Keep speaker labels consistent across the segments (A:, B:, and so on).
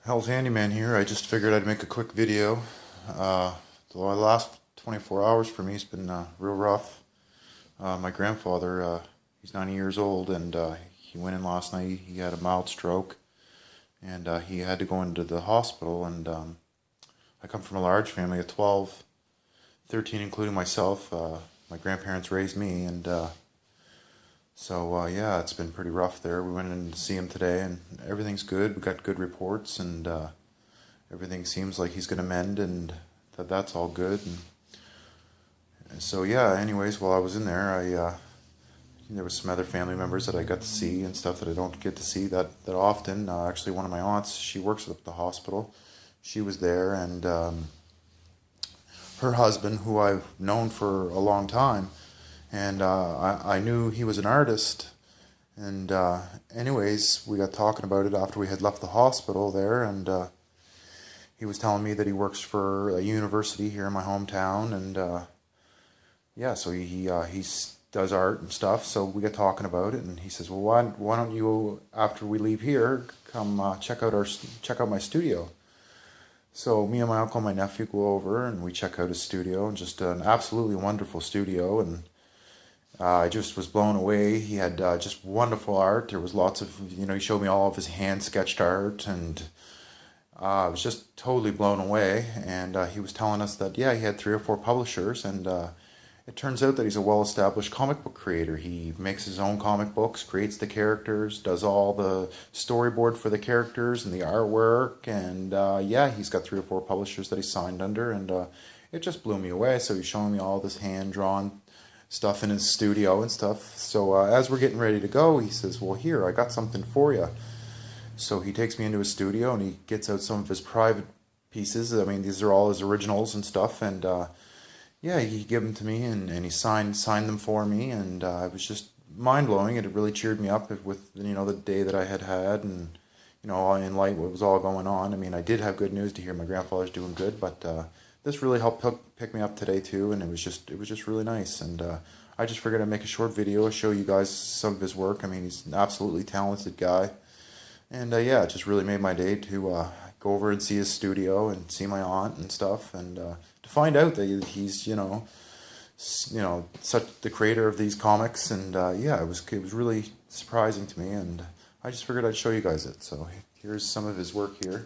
A: Hell's Handyman here. I just figured I'd make a quick video. The last 24 hours for me has been real rough. My grandfather, he's 90 years old, and he went in last night. He had a mild stroke, and he had to go into the hospital. And I come from a large family of 12, 13 including myself. My grandparents raised me, and so yeah, it's been pretty rough there. We went in to see him today, and everything's good. We got good reports, and everything seems like he's going to mend, and that's all good. And so yeah, anyways, while I was in there, there was some other family members that I got to see and stuff that I don't get to see that often. Actually, one of my aunts, she works at the hospital. She was there, and her husband, who I've known for a long time, and I knew he was an artist. And anyways, we got talking about it after we had left the hospital there, and he was telling me that he works for a university here in my hometown, and yeah, so he does art and stuff. So we got talking about it, and he says, "Well, why don't you, after we leave here, come check out my studio?" So me and my uncle and my nephew go over, and we check out his studio, and just an absolutely wonderful studio. And I just was blown away. He had just wonderful art. There was lots of, he showed me all of his hand-sketched art, and I was just totally blown away. And he was telling us that, yeah, he had 3 or 4 publishers, and it turns out that he's a well-established comic book creator. He makes his own comic books, creates the characters, does all the storyboard for the characters and the artwork, and yeah, he's got 3 or 4 publishers that he signed under, and it just blew me away. So he's showing me all this hand-drawn stuff in his studio and stuff. So as we're getting ready to go, he says, "Well, here, I got something for you." So he takes me into his studio, and he gets out some of his private pieces. I mean, these are all his originals and stuff, and yeah, he gave them to me, and he signed them for me, and it was just mind-blowing, and it really cheered me up with, the day that I had, and, in light what was all going on. I mean, I did have good news to hear my grandfather's doing good, but this really helped pick me up today too, and it was just really nice. And I just figured I'd make a short video, show you guys some of his work. I mean, he's an absolutely talented guy, and yeah, it just really made my day to go over and see his studio and see my aunt and stuff, and to find out that he's such the creator of these comics. And yeah, it was really surprising to me, and I just figured I'd show you guys it. So here's some of his work here.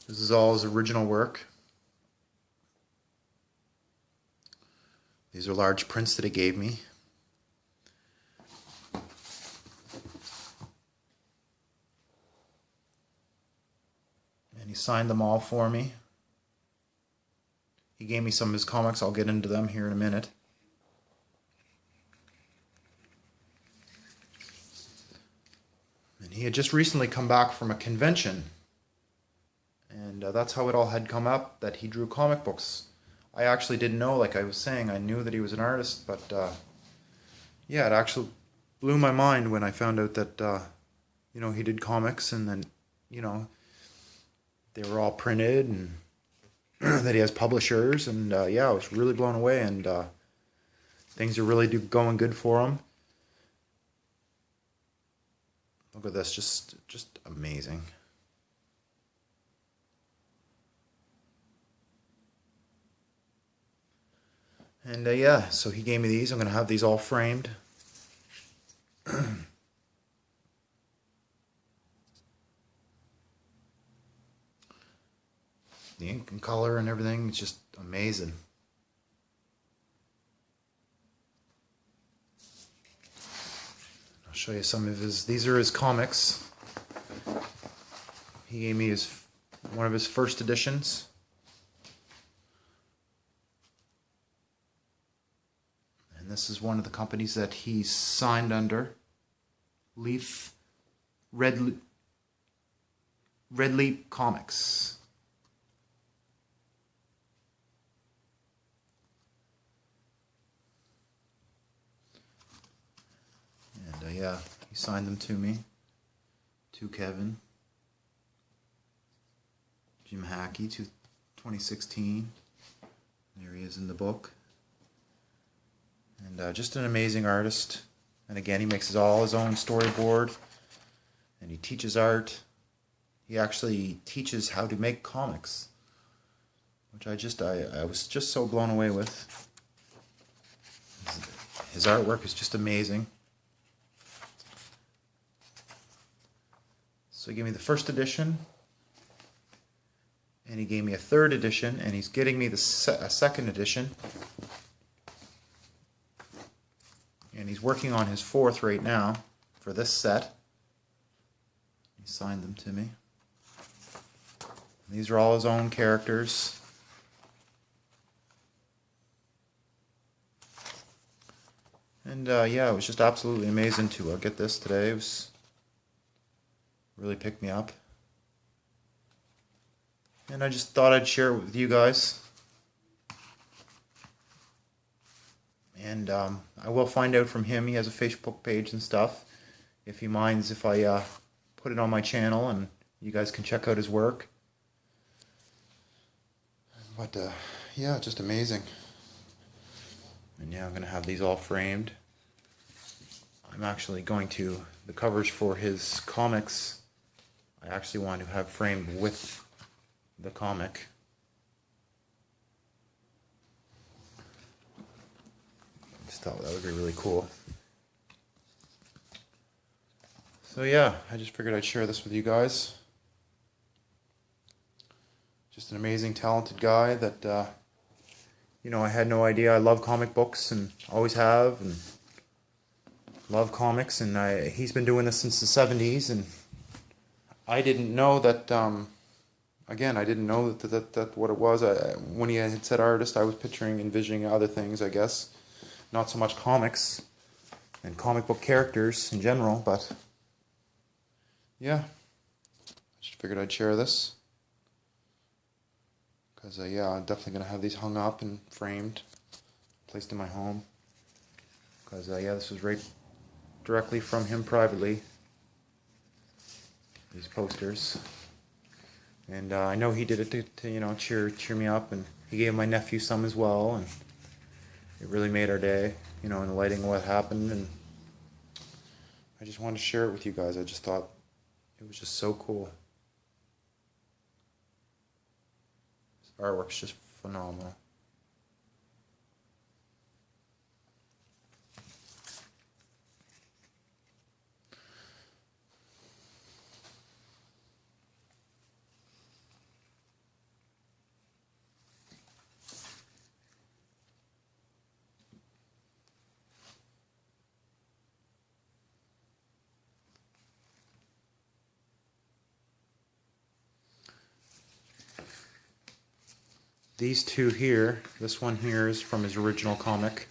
A: This is all his original work. These are large prints that he gave me. And he signed them all for me. He gave me some of his comics. I'll get into them here in a minute. And he had just recently come back from a convention. And that's how it all had come up, that he drew comic books. I actually didn't know, like I was saying, I knew that he was an artist, but yeah, it actually blew my mind when I found out that, he did comics, and then, they were all printed, and that he has publishers, and yeah, I was really blown away, and things are really going good for him. Look at this, just amazing. And yeah, so he gave me these. I'm going to have these all framed. The ink and color and everything, it's just amazing. I'll show you some of these are his comics. He gave me one of his first editions. This is one of the companies that he signed under. Red Leap Comics. And yeah, he signed them to me. To Kevin. Jim HACHEY, 2016. There he is in the book. And just an amazing artist. And again, he makes all his own storyboard. And and he teaches art. He actually teaches how to make comics, which I was just so blown away with. His artwork is just amazing. So he gave me the first edition, and he gave me a third edition, and he's getting me a second edition. And he's working on his fourth right now for this set. He signed them to me. These are all his own characters. And yeah, it was just absolutely amazing to get this today. It was really picked me up. And I just thought I'd share it with you guys. And I will find out from him. He has a Facebook page and stuff. If he minds if I put it on my channel and you guys can check out his work. But yeah, just amazing. And yeah, I'm going to have these all framed. I'm actually going to, the covers for his comics, I actually want to have framed with the comic. I just thought that would be really cool. So yeah, I just figured I'd share this with you guys. Just an amazing, talented guy that, you know, I had no idea. I love comic books and always have, and love comics, and he's been doing this since the 70s, and I didn't know that, again, I didn't know that what it was. When he had said artist, I was envisioning other things, I guess. Not so much comics and comic book characters in general, but yeah, I just figured I'd share this. Because, yeah, I'm definitely going to have these hung up and framed, placed in my home. Because, yeah, this was right directly from him privately, these posters. And I know he did it to you know, cheer me up, and he gave my nephew some as well, and it really made our day, you know, in lighting what happened, and I just wanted to share it with you guys. I just thought it was just so cool. Artwork's just phenomenal. These two here, this one here is from his original comic.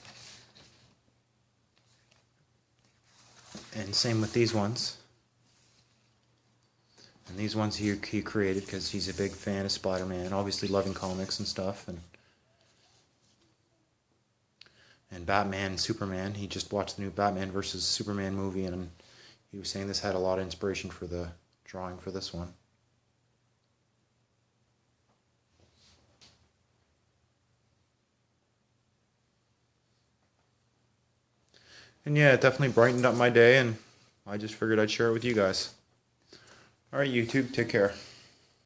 A: And same with these ones. And these ones he created because he's a big fan of Spider-Man, obviously loving comics and stuff. And Batman and Superman. He just watched the new Batman versus Superman movie, and he was saying this had a lot of inspiration for the drawing for this one. And yeah, it definitely brightened up my day, and I just figured I'd share it with you guys. Alright, YouTube, take care.